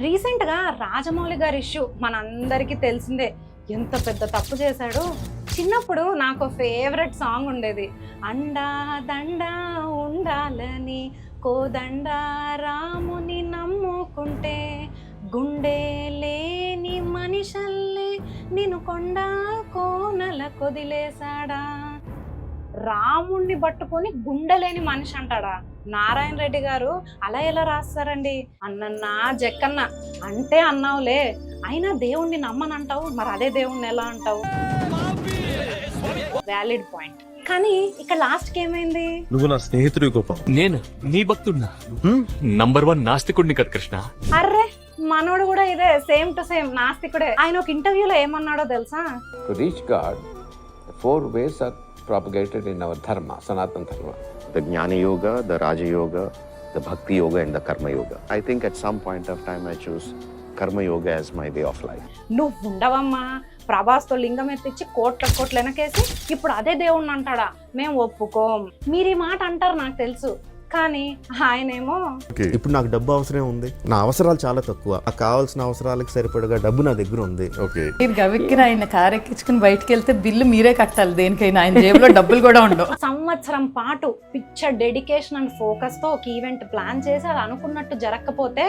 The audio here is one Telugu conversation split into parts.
రీసెంట్గా రాజమౌళి గారి ఇష్యూ మనందరికీ తెలిసిందే. ఎంత పెద్ద తప్పు చేశాడు. చిన్నప్పుడు నాకు ఫేవరెట్ సాంగ్ ఉండేది, అండా దండా ఉండాలని కోదండ రాముని నమ్ముకుంటే గుండె లేని మనిషల్లే నిన్ను కొండ కోనల కొదిలేశాడా. రాముణ్ణి పట్టుకొని గుండెలేని మనిషి అంటాడా? నారాయణ రెడ్డి గారు అలా ఎలా రాస్తారండి? అన్నన్నా జక్కన్న అంటే అన్నావులే, అయినా దేవుణ్ణి నమ్మనంటావు, మరి అదే దేవుణ్ణి ఎలా అంటావు? Valid point. కానీ ఇక లాస్ట్ కి ఏమైంది? నువ్వు నా స్నేహితుడి గొప్ప, నేను నీ భక్తుడినా? నంబర్ 1 నాస్తికుడిని కదా కృష్ణ. అర్రే మనోడు కూడా ఇదే, సేమ్ టు సేమ్ నాస్తికుడే. ఆయన ఒక ఇంటర్వ్యూలో ఏమన్నాడో తెలుసా? To reach God, the 4 ways are propagated in our dharma, Sanatana Dharma. The Jnana Yoga, the Raja Yoga, the Bhakti Yoga and the Karma Yoga. I think at some point of time I choose Karma Yoga as my way of life. నువ్వు ఉండవమ్మా, ప్రభాస్తో లింగం ఎత్తిచ్చి కోట్ల వెనకేసి ఇప్పుడు అదే దేవుణ్ణి అంటాడా? మేము ఒప్పుకోం. మీరు ఈ మాట అంటారు నాకు తెలుసు, కానీ ఆయనేమో ఇప్పుడు నాకు డబ్బు అవసరం ఉంది, నా అవసరాలు చాలా తక్కువ, నాకు కావాల్సిన అవసరాలకు సరిపడగా డబ్బు నా దగ్గర ఉంది. ఓకే, మీరు గవిక్కిన ఆయన కార్ ఎక్కించుకుని బయటకు వెళ్తే బిల్లు మీరే కట్టాలి, దేనికైనా ఆయన జేబులో డబ్బులు కూడా ఉండవు. సంవత్సరం పాటు పిక్చర్ డెడికేషన్ అండ్ ఫోకస్ తో ఒక ఈవెంట్ ప్లాన్ చేసి అది అనుకున్నట్టు జరగకపోతే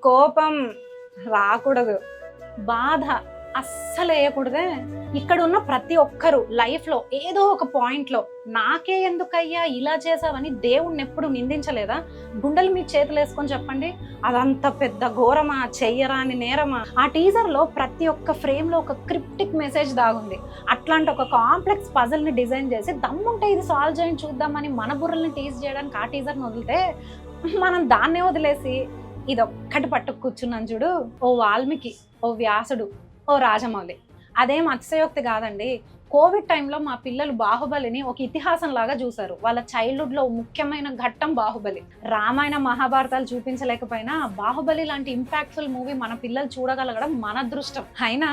కోపం రాకూడదు, బాధ అస్సలు వేయకూడదే. ఇక్కడ ఉన్న ప్రతి ఒక్కరు లైఫ్ లో ఏదో ఒక పాయింట్ లో నాకే ఎందుకయ్యా ఇలా చేసావని దేవుణ్ణి ఎప్పుడు నిందించలేదా? గుండెలు మీ చేతులు వేసుకొని చెప్పండి, అదంత పెద్ద ఘోరమా, చెయ్యరాని నేరమా? ఆ టీజర్ లో ప్రతి ఒక్క ఫ్రేమ్ లో ఒక క్రిప్టిక్ మెసేజ్ దాగుంది. అట్లాంటి ఒక కాంప్లెక్స్ పజిల్ ని డిజైన్ చేసి దమ్ముంటే ఇది సాల్వ్ చేయని చూద్దామని మన బుర్రల్ని టీజ్ చేయడానికి ఆ టీజర్ ని వదిలితే, మనం దాన్నే వదిలేసి ఇదొక్కటి పట్టుకు కూర్చున్నాను చూడు. ఓ వాల్మీకి, ఓ వ్యాసుడు, ఓ రాజమౌళి. అదేం అతిశయోక్తి కాదండి. కోవిడ్ టైంలో మా పిల్లలు బాహుబలిని ఒక ఇతిహాసం లాగా చూశారు. వాళ్ళ చైల్డ్హుడ్ లో ముఖ్యమైన ఘట్టం బాహుబలి. రామాయణ మహాభారతాలు చూపించలేకపోయినా బాహుబలి లాంటి ఇంపాక్ట్ఫుల్ మూవీ మన పిల్లలు చూడగలగడం మన అదృష్టం. అయినా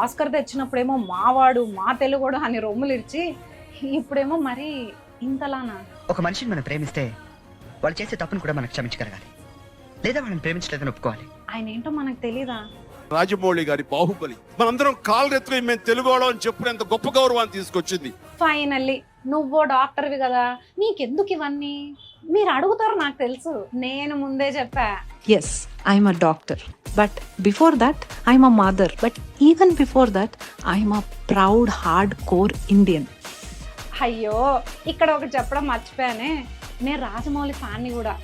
ఆస్కర్ తెచ్చినప్పుడేమో మావాడు, మా తెలుగుడు అని రొమ్ములు ఇచ్చి, ఇప్పుడేమో మరి ఇంతలానా? ఒక మనిషిని మనం ప్రేమిస్తే వాళ్ళు చేసే తప్పును కూడా మనకు క్షమించగలగాలి, లేదా వాళ్ళని ప్రేమించలేదని ఒప్పుకోవాలి. ఆయన ఏంటో మనకు తెలీదా? రాజమౌళి గారి బాహుబలి మనందరం కాళ్ళెత్తుకుని మేము తెలుగువాళ్ళం అని చెప్పినంత గొప్ప గౌరవాన్ని తీసుకొచ్చింది. ఫైనల్లీ నువ్వో డాక్టర్వి కదా, నీకెందుకు ఇవన్నీ? మీరు అడుగుతారు నాకు తెలుసు, నేను ముందే చెప్పా. Yes, I'm a doctor. But before that, I'm a mother. But even before that, I'm a proud, hardcore Indian. అయ్యో, ఇక్కడ ఒకటి చెప్పడం మర్చిపోయానే, నేను రాజమౌళి ఫ్యాన్ని కూడా.